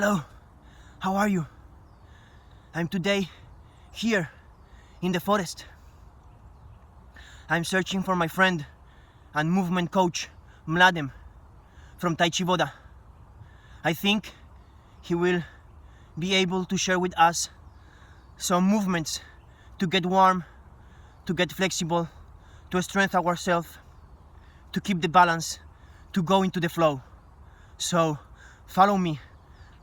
Hello, how are you? I'm today here in the forest. I'm searching for my friend and movement coach Mladen from Tai Ji Voda. I think he will be able to share with us some movements to get warm, to get flexible, to strengthen ourselves, to keep the balance, to go into the flow. So follow me,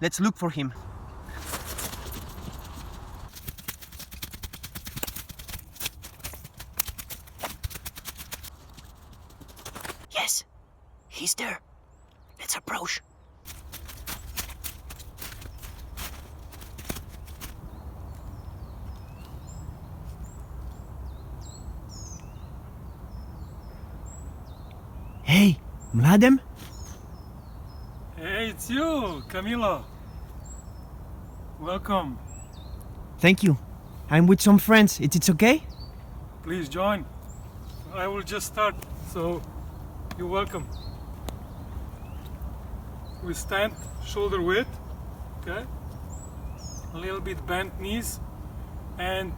let's look for him. Yes, he's there. Let's approach. Hey, Mladen? Hey, it's you, Camilo. Welcome. Thank you. I'm with some friends. It's okay? Please join. I will just start, so you're welcome. We stand shoulder width, okay? A little bit bent knees and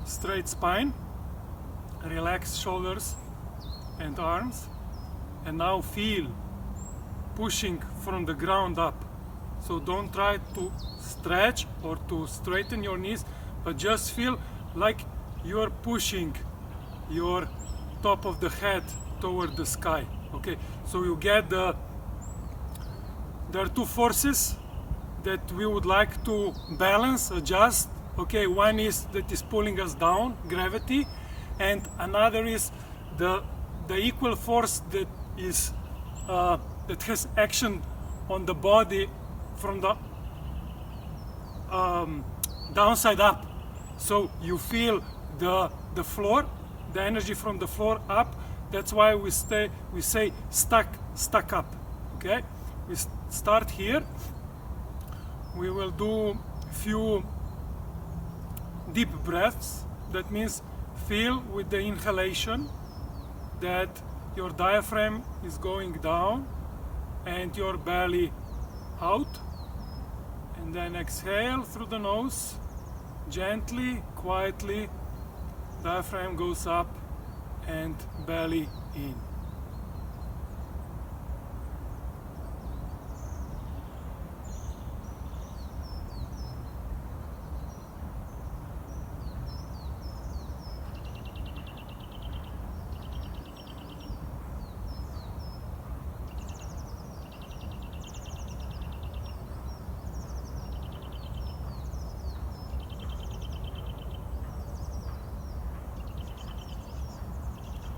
straight spine. Relax shoulders and arms. And now feel pushing from the ground up. So don't try to stretch or to straighten your knees, but just feel like you're pushing your top of the head toward the sky. Okay, so you get there are two forces that we would like to balance, adjust. Okay, one is that is pulling us down, gravity, and another is the equal force that is that has action on the body from the downside up. So you feel the floor, the energy from the floor up. That's why we say stuck up. Okay, we start here. We will do few deep breaths. That means feel with the inhalation that your diaphragm is going down and your belly out, and then exhale through the nose, gently, quietly. Diaphragm goes up and belly in.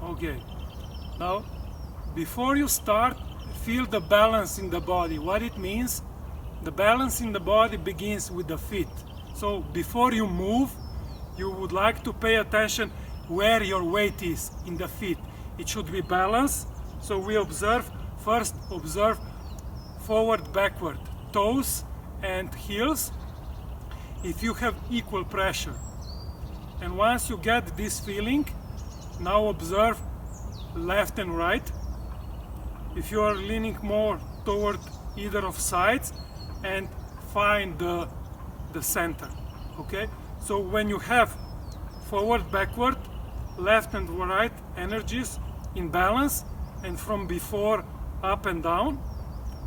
Okay, now before you start, feel the balance in the body. What it means, the balance in the body begins with the feet. So before you move, you would like to pay attention where your weight is in the feet. It should be balanced. So we observe forward, backward, toes and heels, if you have equal pressure. And once you get this feeling, now observe left and right. If you are leaning more toward either of sides, and find the center. Okay? So when you have forward, backward, left and right energies in balance, and from before up and down,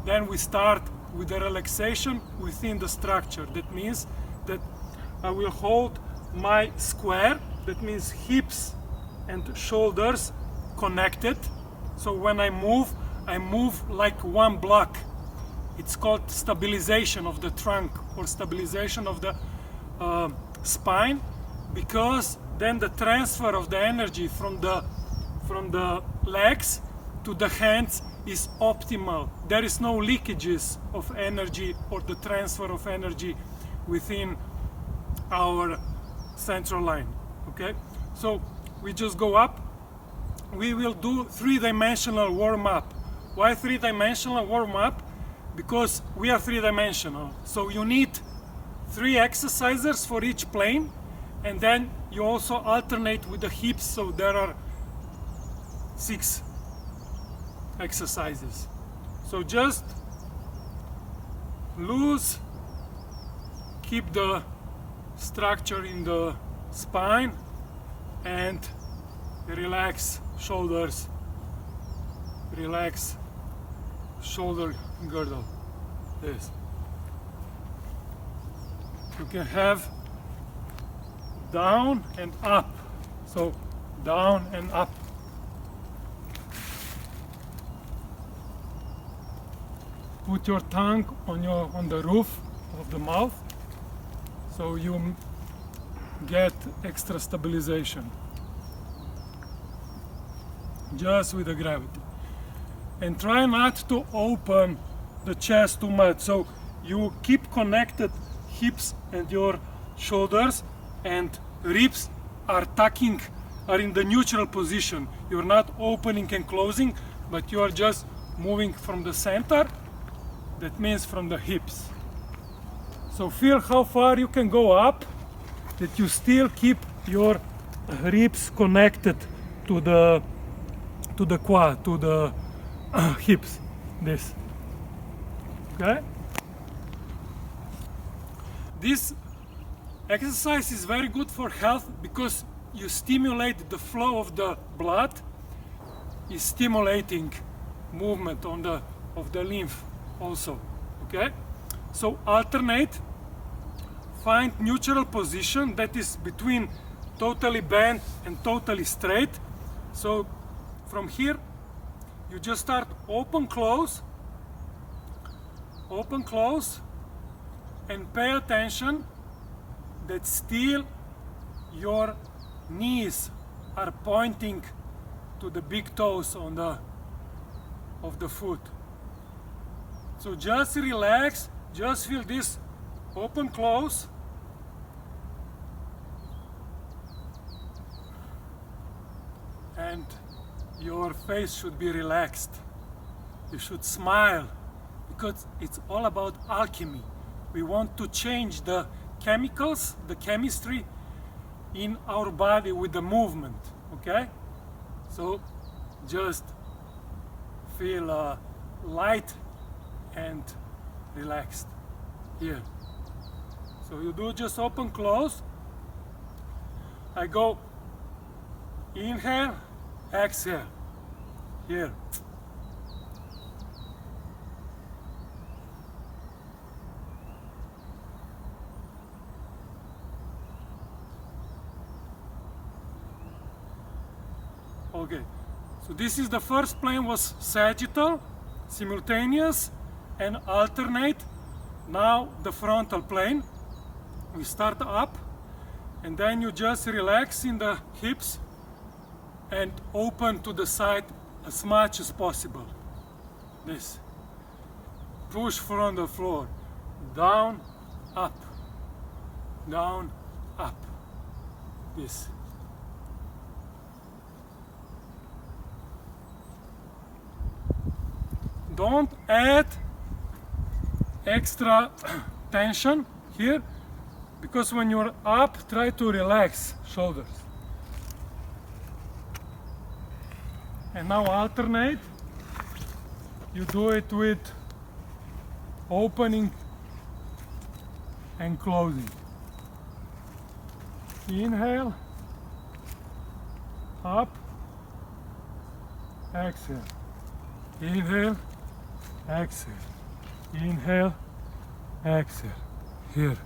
then we start with the relaxation within the structure. That means that I will hold my square, that means hips and shoulders connected. So when I move like one block. It's called stabilization of the trunk or stabilization of the spine, because then the transfer of the energy from the legs to the hands is optimal. There is no leakages of energy or the transfer of energy within our central line. Okay, so we just go up. We will do three-dimensional warm-up. Why three-dimensional warm-up? Because we are three-dimensional. So you need 3 exercises for each plane, and then you also alternate with the hips, so there are 6 exercises. So just loose, keep the structure in the spine, and relax shoulders, relax shoulder girdle. This. You can have down and up. So down and up. Put your tongue on the roof of the mouth so you get extra stabilization just with the gravity. And try not to open the chest too much, so you keep connected hips and your shoulders, and ribs are in the neutral position. You're not opening and closing, but you are just moving from the center. That means from the hips. So feel how far you can go up, that you still keep your ribs connected to the quad, to the hips. This. Okay? This exercise is very good for health because you stimulate the flow of the blood, is stimulating movement of the lymph also. Okay? So alternate, find neutral position that is between totally bent and totally straight. So from here you just start open close, and pay attention that still your knees are pointing to the big toes of the foot. So just relax, just feel this open close, and your face should be relaxed. You should smile, because it's all about alchemy. We want to change the chemicals, the chemistry in our body with the movement, okay? So just feel light and relaxed here. So you do just open close. I go inhale, exhale here. Okay, so this is the first plane was sagittal, simultaneous and alternate. Now the frontal plane. We start up and then you just relax in the hips and open to the side as much as possible. This. Push from the floor. Down, up. Down, up. This. Don't add extra tension here, because when you're up, try to relax shoulders. And now alternate. You do it with opening and closing. Inhale, up, exhale. Inhale, exhale. Inhale, exhale. Here.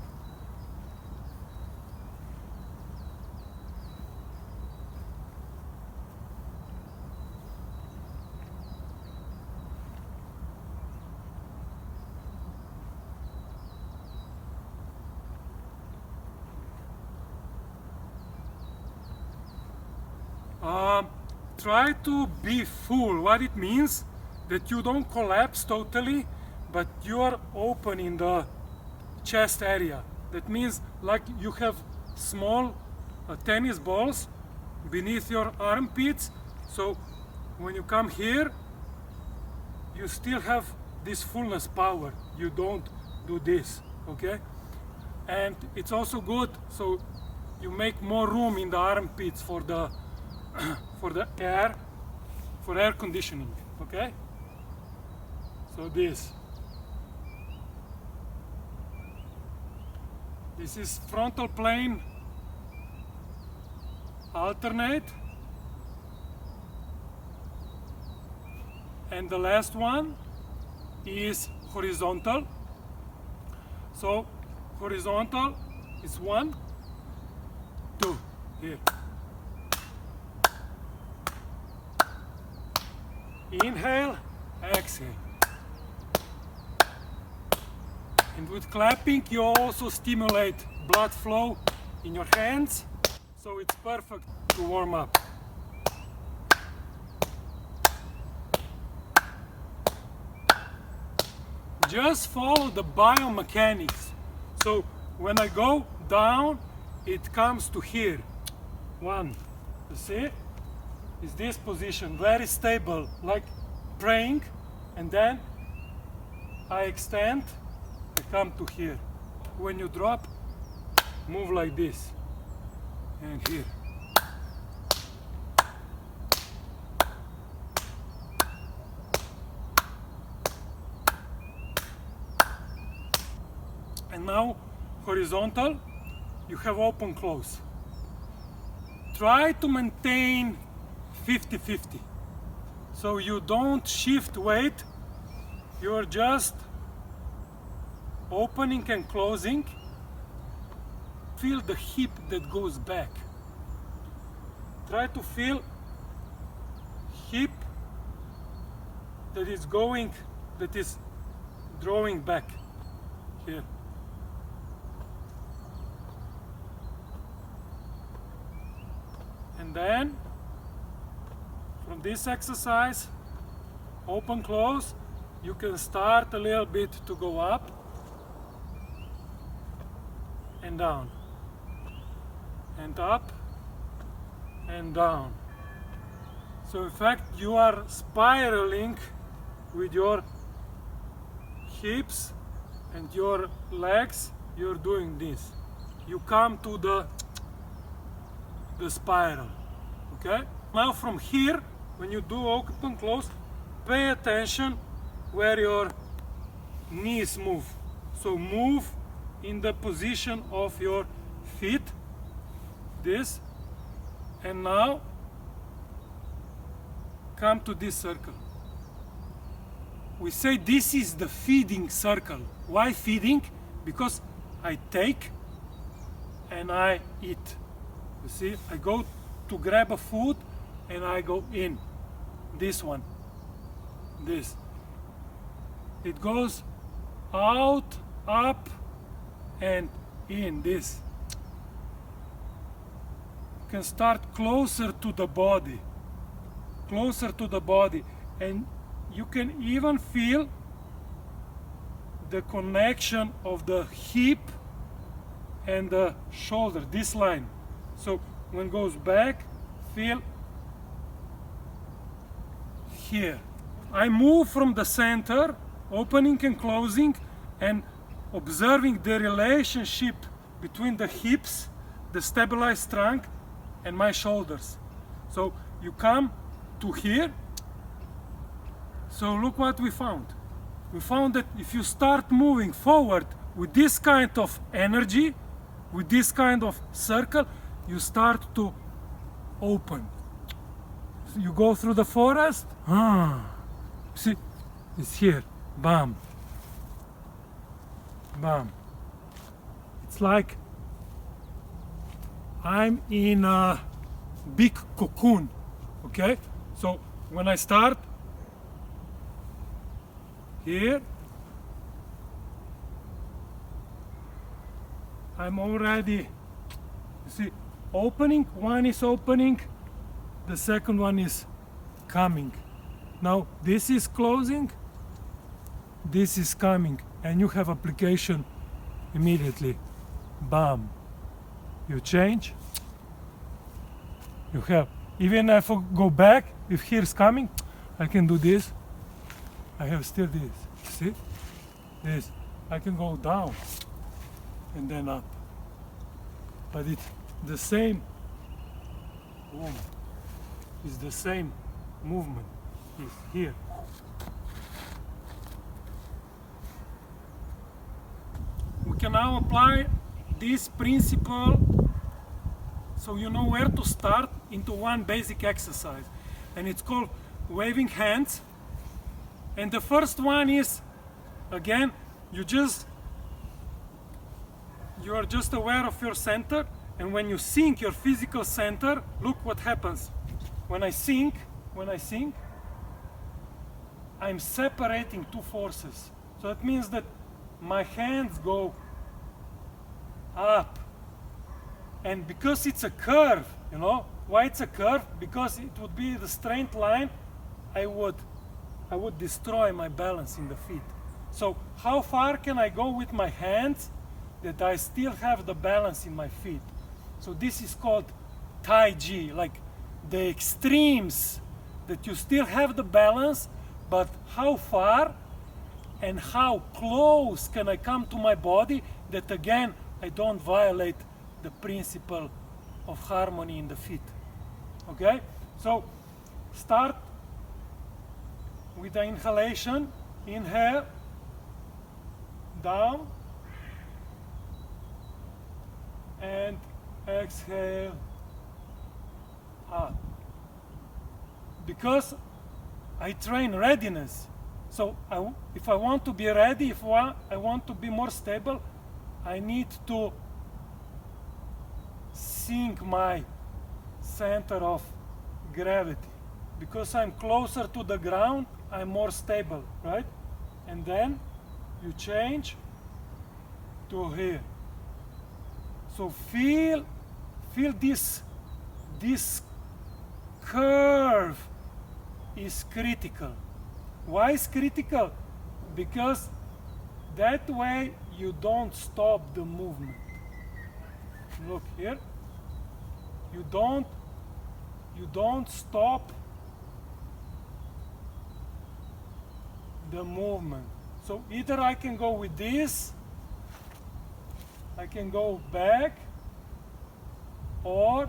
Try to be full. What it means that you don't collapse totally, but you are open in the chest area. That means like you have small tennis balls beneath your armpits. So when you come here, you still have this fullness power. You don't do this, okay? And it's also good, so you make more room in the armpits for the air conditioning, okay? So this. This is frontal plane alternate. And the last one is horizontal. So horizontal is 1, 2, here. Inhale, exhale. And with clapping you also stimulate blood flow in your hands, so it's perfect to warm up. Just follow the biomechanics. So when I go down, it comes to here. 1, you see? Is this position very stable, like praying, and then I extend, I come to here. When you drop, move like this, and here. And now horizontal, you have open close. Try to maintain 50-50. So you don't shift weight, you're just opening and closing. Feel the hip that goes back. Try to feel hip that is going, that is drawing back here. And then from this exercise, open close, you can start a little bit to go up and down, and up and down. So in fact you are spiraling with your hips and your legs. You're doing this, you come to the spiral. Okay, now from here, when you do open close, pay attention where your knees move. So move in the position of your feet, this, and now come to this circle. We say this is the feeding circle. Why feeding? Because I take and I eat. You see, I go to grab a food and I go in. This one, this. It goes out, up, and in. This. You can start closer to the body, closer to the body, and you can even feel the connection of the hip and the shoulder, this line. So when it goes back, feel here. I move from the center, opening and closing, and observing the relationship between the hips, the stabilized trunk, and my shoulders. So you come to here. So look what we found. We found that if you start moving forward with this kind of energy, with this kind of circle, you start to open. You go through the forest, see, it's here, bam, bam. It's like I'm in a big cocoon, okay? So when I start here, I'm already, you see, opening. One is opening, the second one is coming. Now this is closing, this is coming, and you have application immediately. Bam. You change, you have, even if I go back, if here's coming, I can do this. I have still this, see? This. I can go down and then up. But it's the same, boom, it's the same movement. It's here. We can now apply this principle, so you know where to start into one basic exercise, and it's called waving hands. And the first one is, again, you are just aware of your center, and when you sync your physical center, look what happens. When I sync, I'm separating two forces. So that means that my hands go up. And because it's a curve, you know, why it's a curve? Because it would be the straight line, I would destroy my balance in the feet. So how far can I go with my hands that I still have the balance in my feet? So this is called Tai Chi, like the extremes that you still have the balance, but how far and how close can I come to my body that again I don't violate the principle of harmony in the feet. Okay? So start with the inhalation. Inhale, down, and exhale, up. Because I train readiness. So if I want to be ready, if I want to be more stable, I need to sync my center of gravity. Because I'm closer to the ground, I'm more stable, right? And then you change to here. So feel this curve is critical. Why is critical? Because that way you don't stop the movement. Look here. You don't stop the movement. So either I can go with this, I can go back, or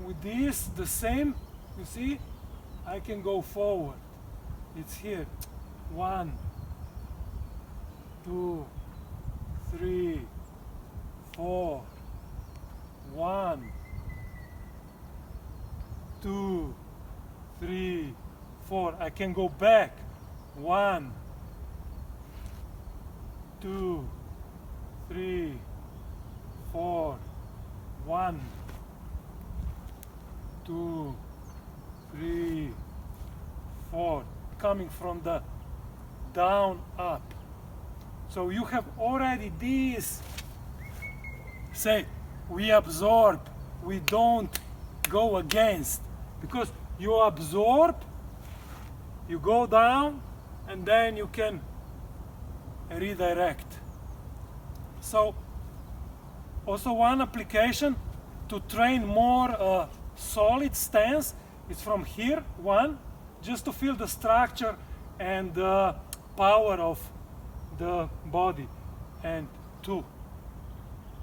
with this the same, you see, I can go forward. It's here. 1, 2, 3, 4. 1, 2, 3, 4. I can go back. 1, 2, 3, 4. 1, 2, 3, 4. Coming from the down up. So you have already these. Say, we absorb, we don't go against. Because you absorb, you go down, and then you can redirect. So also one application to train more solid stance is from here. 1, just to feel the structure and the power of the body. And 2.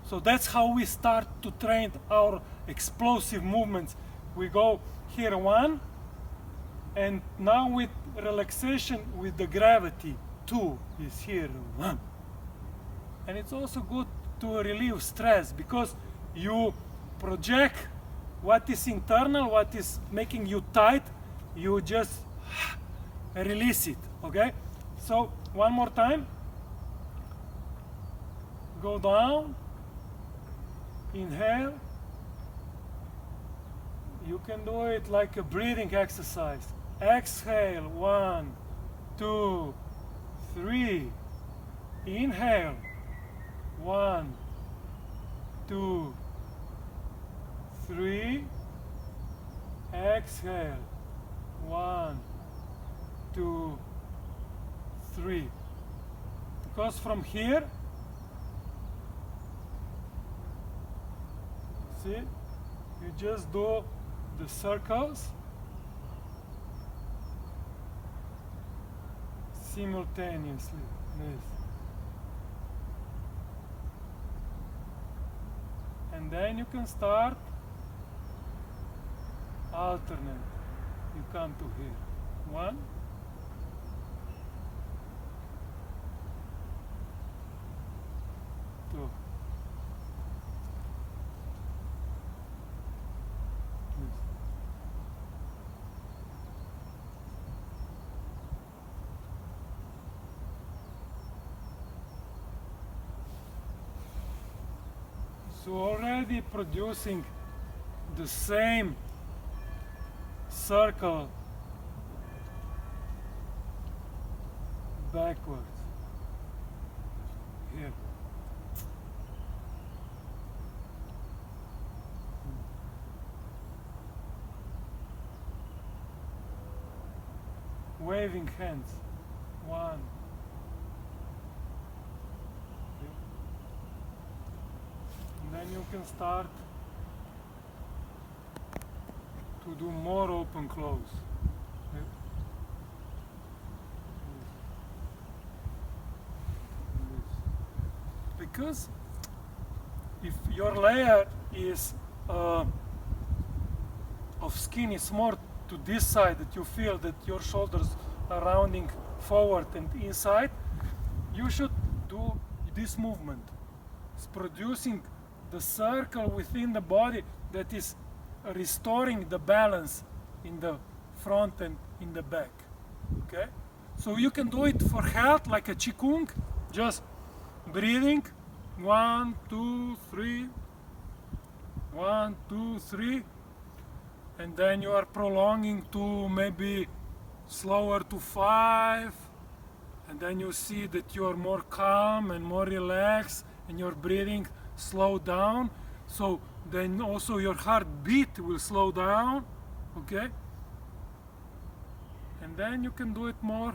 So that's how we start to train our explosive movements. We go here 1, and now with relaxation with the gravity, 2 is here 1. And it's also good to relieve stress because you project what is internal, what is making you tight, you just release it, okay? So one more time. Go down, inhale. You can do it like a breathing exercise. Exhale, 1, 2, 3. Inhale, 1, 2, 3. Exhale, 1, 2, 3. Because from here, see, you just do the circles simultaneously. This. And then you can start alternate. You come to here. 1, 2. So already producing the same circle backwards. Here. Waving hands. 1. And then you can start to do more open close. Because if your layer is of skin is more to this side, that you feel that your shoulders are rounding forward and inside, you should do this movement. It's producing the circle within the body that is restoring the balance in the front and in the back. Okay? So you can do it for health like a Qigong, just breathing. 1, 2, 3. 1, 2, 3. And then you are prolonging to maybe slower to 5. And then you see that you are more calm and more relaxed and your breathing slow down. So then also your heartbeat will slow down. Okay? And then you can do it more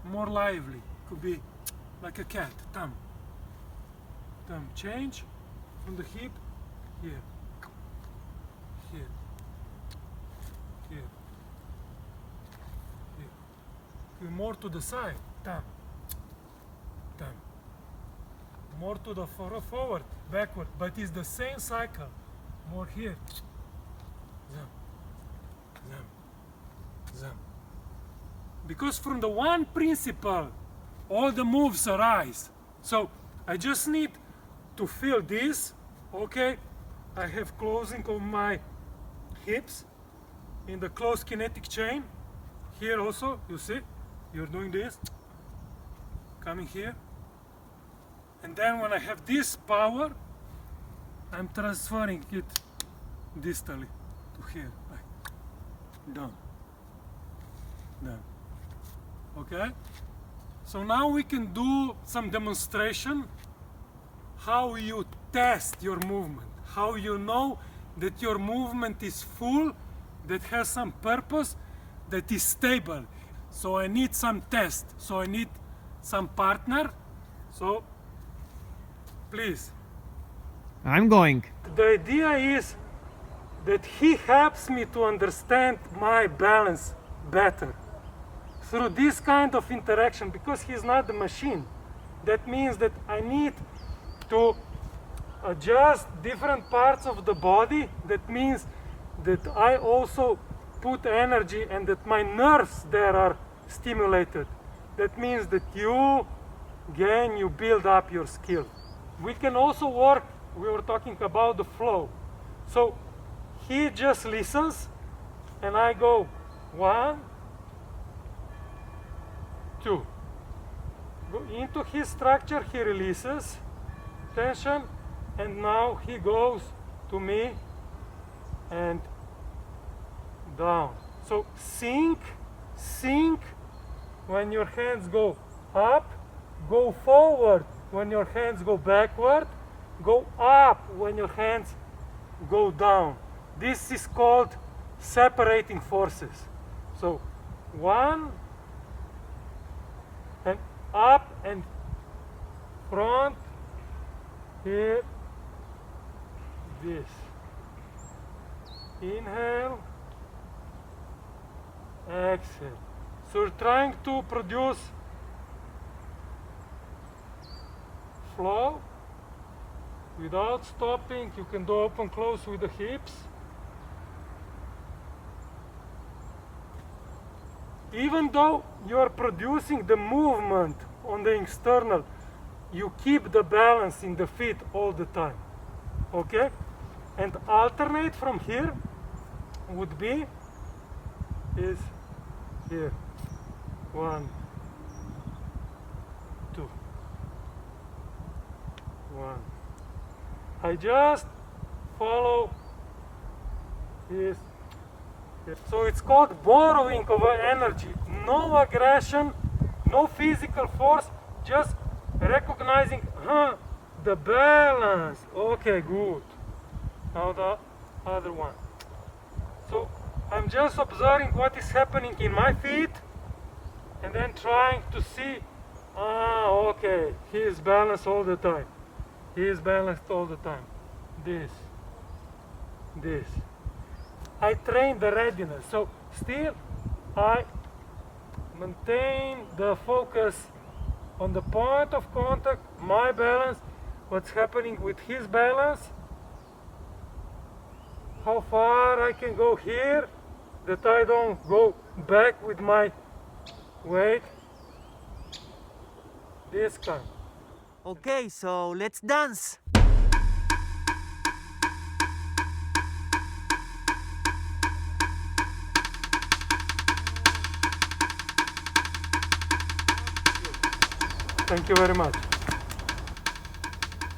lively. Could be like a cat. Thumb. Change from the hip. Here. Here. Here. Here. More to the side. Thumb. More to the forward, backward, but it's the same cycle. More here. Zam. Because from the one principle, all the moves arise. So I just need to feel this. Okay, I have closing of my hips in the close kinetic chain. Here also, you see, you're doing this, coming here. And then when I have this power, I'm transferring it distally to here, like down. Okay? So now we can do some demonstration how you test your movement, how you know that your movement is full, that has some purpose, that is stable. So I need some test, so I need some partner. So please. I'm going. The idea is that he helps me to understand my balance better through this kind of interaction, because he's not the machine. That means that I need to adjust different parts of the body. That means that I also put energy and that my nerves there are stimulated. That means that you build up your skill. We can also work, we were talking about the flow. So he just listens and I go 1, 2. Go into his structure, he releases tension, and now he goes to me and down. So sink when your hands go up, go forward when your hands go backward, go up when your hands go down. This is called separating forces. So 1 and up and front, here, this. Inhale, exhale. So we're trying to produce flow without stopping. You can do open close with the hips. Even though you are producing the movement on the external, you keep the balance in the feet all the time. Okay? And alternate from here would be is here. 1, 2. I just follow this. So it's called borrowing of energy. No aggression, no physical force, just recognizing the balance. Okay, good. Now the other one. So I'm just observing what is happening in my feet and then trying to see, okay, he is balanced all the time. He is balanced all the time. This. I train the readiness. So still I maintain the focus on the point of contact, my balance, what's happening with his balance, how far I can go here, that I don't go back with my weight, this kind. Okay, so let's dance. Thank you very much.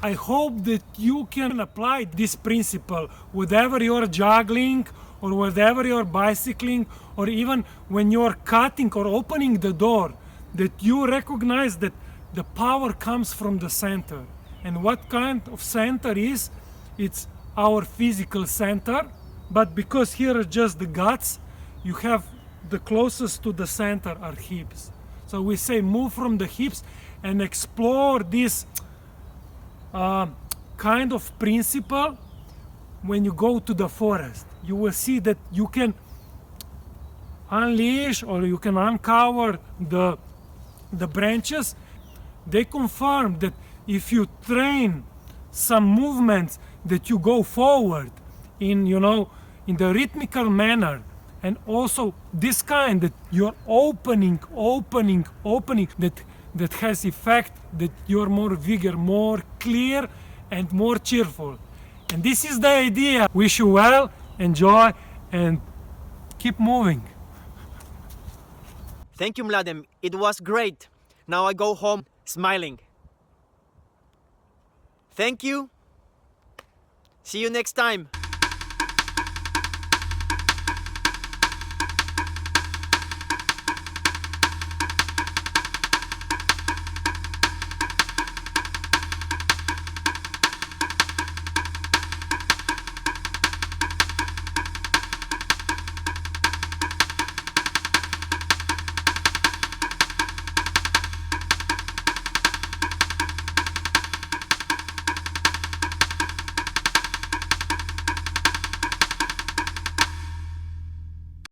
I hope that you can apply this principle whatever you're juggling or whatever you're bicycling or even when you're cutting or opening the door, that you recognize that the power comes from the center. And what kind of center is? It's our physical center, but because here are just the guts, you have the closest to the center are hips. So we say move from the hips and explore this kind of principle. When you go to the forest, you will see that you can unleash or you can uncover the branches. They confirm that if you train some movements that you go forward in, in the rhythmical manner, and also this kind that you're opening, that has effect, that you're more vigor, more clear and more cheerful. And this is the idea. Wish you well, enjoy, and keep moving. Thank you, Mladen. It was great. Now I go home smiling. Thank you. See you next time.